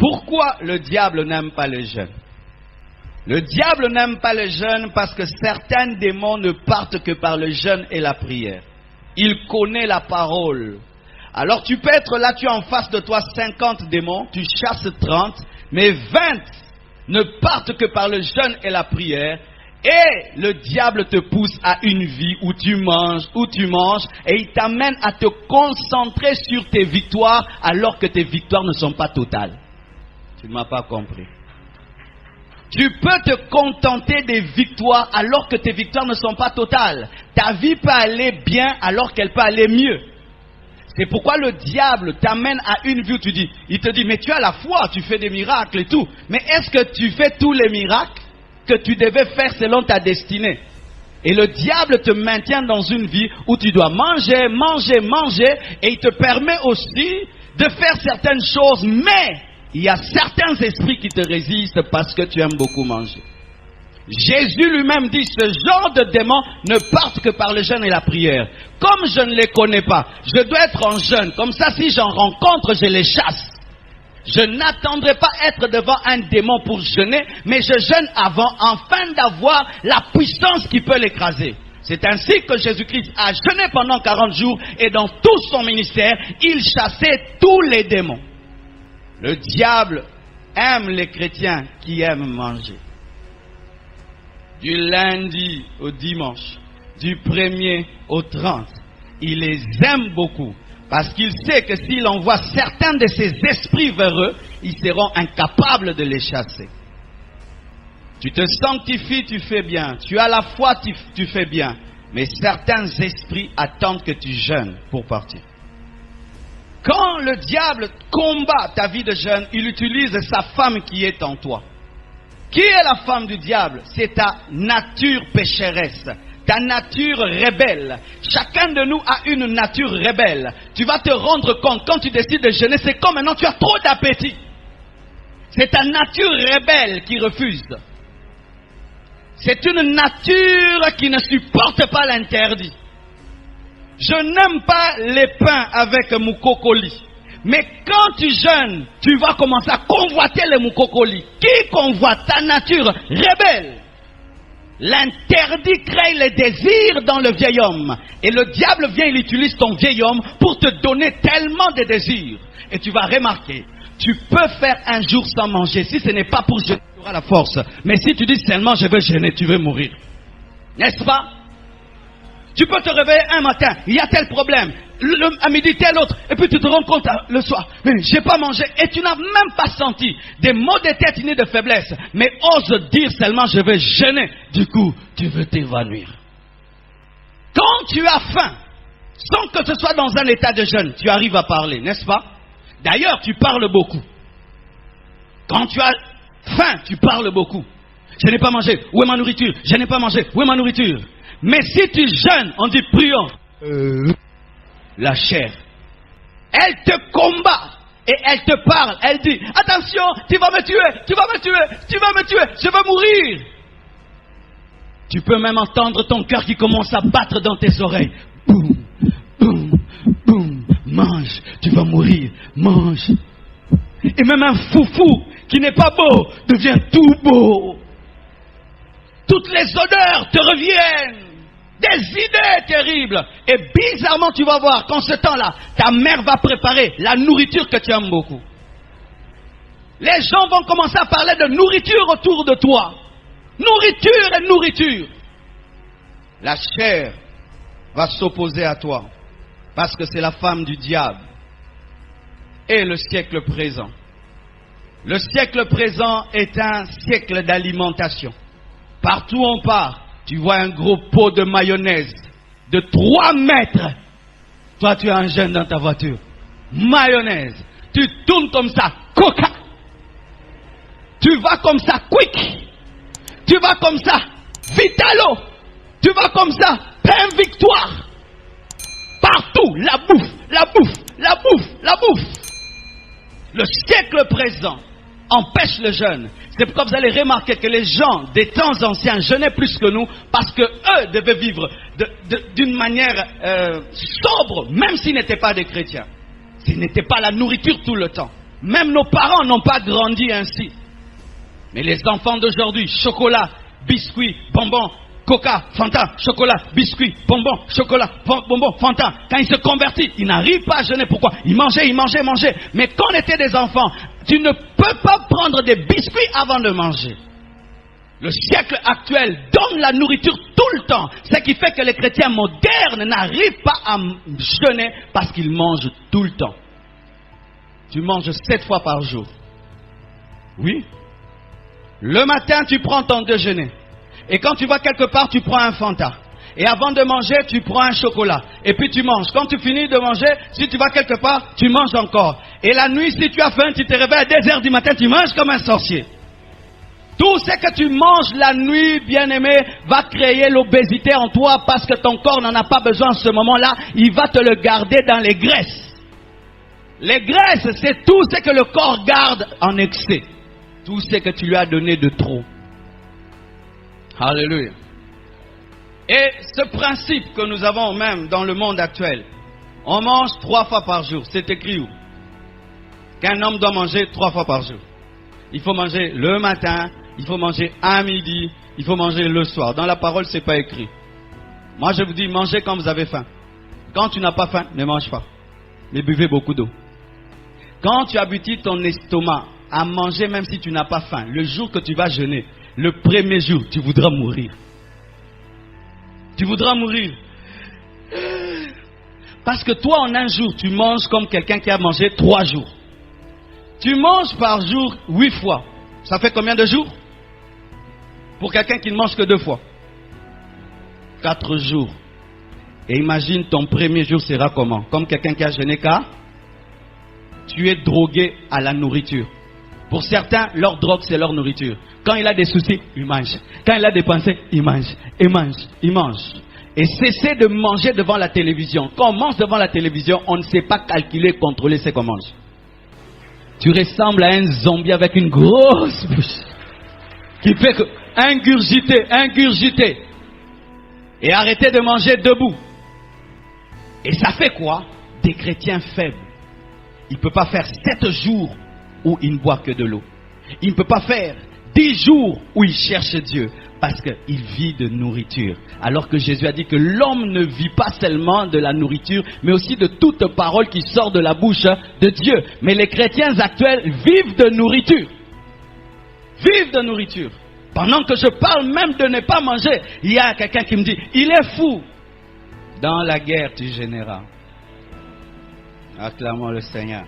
Pourquoi le diable n'aime pas le jeûne? Le diable n'aime pas le jeûne parce que certains démons ne partent que par le jeûne et la prière. Il connaît la parole. Alors tu peux être là, tu as en face de toi 50 démons, tu chasses 30, mais 20 ne partent que par le jeûne et la prière. Et le diable te pousse à une vie où tu manges, et il t'amène à te concentrer sur tes victoires alors que tes victoires ne sont pas totales. Tu ne m'as pas compris. Tu peux te contenter des victoires alors que tes victoires ne sont pas totales. Ta vie peut aller bien alors qu'elle peut aller mieux. C'est pourquoi le diable t'amène à une vie où il te dit, mais tu as la foi, tu fais des miracles et tout. Mais est-ce que tu fais tous les miracles que tu devais faire selon ta destinée? Et le diable te maintient dans une vie où tu dois manger, et il te permet aussi de faire certaines choses, mais il y a certains esprits qui te résistent parce que tu aimes beaucoup manger. Jésus lui-même dit, ce genre de démons ne partent que par le jeûne et la prière. Comme je ne les connais pas, je dois être en jeûne. Comme ça, si j'en rencontre, je les chasse. Je n'attendrai pas être devant un démon pour jeûner, mais je jeûne avant, afin d'avoir la puissance qui peut l'écraser. C'est ainsi que Jésus-Christ a jeûné pendant 40 jours, et dans tout son ministère, il chassait tous les démons. Le diable aime les chrétiens qui aiment manger. Du lundi au dimanche, du 1er au 30, il les aime beaucoup. Parce qu'il sait que s'il envoie certains de ses esprits vers eux, ils seront incapables de les chasser. Tu te sanctifies, tu fais bien. Tu as la foi, tu fais bien. Mais certains esprits attendent que tu jeûnes pour partir. Quand le diable combat ta vie de jeûne, il utilise sa femme qui est en toi. Qui est la femme du diable? C'est ta nature pécheresse. Ta nature rebelle. Chacun de nous a une nature rebelle. Tu vas te rendre compte, quand tu décides de jeûner, c'est comme maintenant tu as trop d'appétit. C'est ta nature rebelle qui refuse. C'est une nature qui ne supporte pas l'interdit. Je n'aime pas les pains avec moukokoli. Mais quand tu jeûnes, tu vas commencer à convoiter les moukokoli. Qui convoite? Ta nature rebelle. L'interdit crée les désirs dans le vieil homme. Et le diable vient, il utilise ton vieil homme pour te donner tellement de désirs. Et tu vas remarquer, tu peux faire un jour sans manger. Si ce n'est pas pour jeûner, tu auras la force. Mais si tu dis seulement je veux jeûner, tu veux mourir. N'est-ce pas? Tu peux te réveiller un matin, il y a tel problème. À midi, tel autre. Et puis tu te rends compte le soir, j'ai pas mangé. Et tu n'as même pas senti des maux de tête ni de faiblesse. Mais ose dire seulement je veux jeûner. Du coup, tu veux t'évanouir. Quand tu as faim, sans que ce soit dans un état de jeûne, tu arrives à parler, n'est-ce pas? D'ailleurs, tu parles beaucoup. Quand tu as faim, tu parles beaucoup. Je n'ai pas mangé. Où est ma nourriture? Je n'ai pas mangé. Où est ma nourriture? Mais si tu jeûnes, on dit prions. La chair, elle te combat et elle te parle. Elle dit, attention, tu vas me tuer, tu vas me tuer, tu vas me tuer, je vais mourir. Tu peux même entendre ton cœur qui commence à battre dans tes oreilles. Boum, boum, boum, mange, tu vas mourir, mange. Et même un foufou qui n'est pas beau devient tout beau. Toutes les odeurs te reviennent. Des idées terribles. Et bizarrement, tu vas voir qu'en ce temps-là, ta mère va préparer la nourriture que tu aimes beaucoup. Les gens vont commencer à parler de nourriture autour de toi. Nourriture et nourriture. La chair va s'opposer à toi. Parce que c'est la femme du diable. Et le siècle présent. Le siècle présent est un siècle d'alimentation. Partout où on part, tu vois un gros pot de mayonnaise de 3 mètres. Toi, tu as un jeûne dans ta voiture. Mayonnaise. Tu tournes comme ça. Coca. Tu vas comme ça. Quick. Tu vas comme ça. Vitalo. Tu vas comme ça. Pain Victoire. Partout. La bouffe. La bouffe. La bouffe. La bouffe. Le siècle présent empêche le jeûne. C'est pourquoi vous allez remarquer que les gens des temps anciens jeûnaient plus que nous, parce que eux devaient vivre d'une manière sobre, même s'ils n'étaient pas des chrétiens. S'ils n'étaient pas la nourriture tout le temps. Même nos parents n'ont pas grandi ainsi. Mais les enfants d'aujourd'hui, chocolat, biscuits, bonbons, coca, Fanta, chocolat, biscuits, bonbons, chocolat, bonbons, Fanta. Quand ils se convertissent, ils n'arrivent pas à jeûner. Pourquoi? Ils mangeaient. Mais quand on était des enfants, tu ne peux pas prendre des biscuits avant de manger. Le siècle actuel donne la nourriture tout le temps. Ce qui fait que les chrétiens modernes n'arrivent pas à jeûner parce qu'ils mangent tout le temps. Tu manges 7 fois par jour. Oui. Le matin, tu prends ton déjeuner. Et quand tu vas quelque part, tu prends un Fanta. Et avant de manger, tu prends un chocolat. Et puis tu manges. Quand tu finis de manger, si tu vas quelque part, tu manges encore. Et la nuit, si tu as faim, tu te réveilles à 2 heures du matin, tu manges comme un sorcier. Tout ce que tu manges la nuit, bien-aimé, va créer l'obésité en toi parce que ton corps n'en a pas besoin en ce moment-là. Il va te le garder dans les graisses. Les graisses, c'est tout ce que le corps garde en excès. Tout ce que tu lui as donné de trop. Alléluia. Et ce principe que nous avons même dans le monde actuel, on mange 3 fois par jour. C'est écrit où? Qu'un homme doit manger 3 fois par jour. Il faut manger le matin, il faut manger à midi, il faut manger le soir. Dans la parole, ce n'est pas écrit. Moi, je vous dis, mangez quand vous avez faim. Quand tu n'as pas faim, ne mange pas. Mais buvez beaucoup d'eau. Quand tu habitues ton estomac à manger même si tu n'as pas faim, le jour que tu vas jeûner, le premier jour, tu voudras mourir. Tu voudras mourir. Parce que toi, en un jour, tu manges comme quelqu'un qui a mangé 3 jours. Tu manges par jour 8 fois. Ça fait combien de jours? Pour quelqu'un qui ne mange que 2 fois. 4 jours. Et imagine ton premier jour sera comment? Comme quelqu'un qui a jeûné car tu es drogué à la nourriture. Pour certains, leur drogue c'est leur nourriture. Quand il a des soucis, il mange. Quand il a des pensées, il mange. Il mange. Il mange. Et cessez de manger devant la télévision. Quand on mange devant la télévision, on ne sait pas calculer, contrôler ce qu'on mange. Tu ressembles à un zombie avec une grosse bouche. Qui fait que ingurgiter. Et arrêter de manger debout. Et ça fait quoi? Des chrétiens faibles. Il ne peut pas faire 7 jours où il ne boit que de l'eau. Il ne peut pas faire 10 jours où il cherche Dieu. Parce qu'il vit de nourriture. Alors que Jésus a dit que l'homme ne vit pas seulement de la nourriture, mais aussi de toute parole qui sort de la bouche de Dieu. Mais les chrétiens actuels vivent de nourriture. Vivent de nourriture. Pendant que je parle même de ne pas manger, il y a quelqu'un qui me dit, il est fou. Dans la guerre, tu gêneras. Acclamons le Seigneur.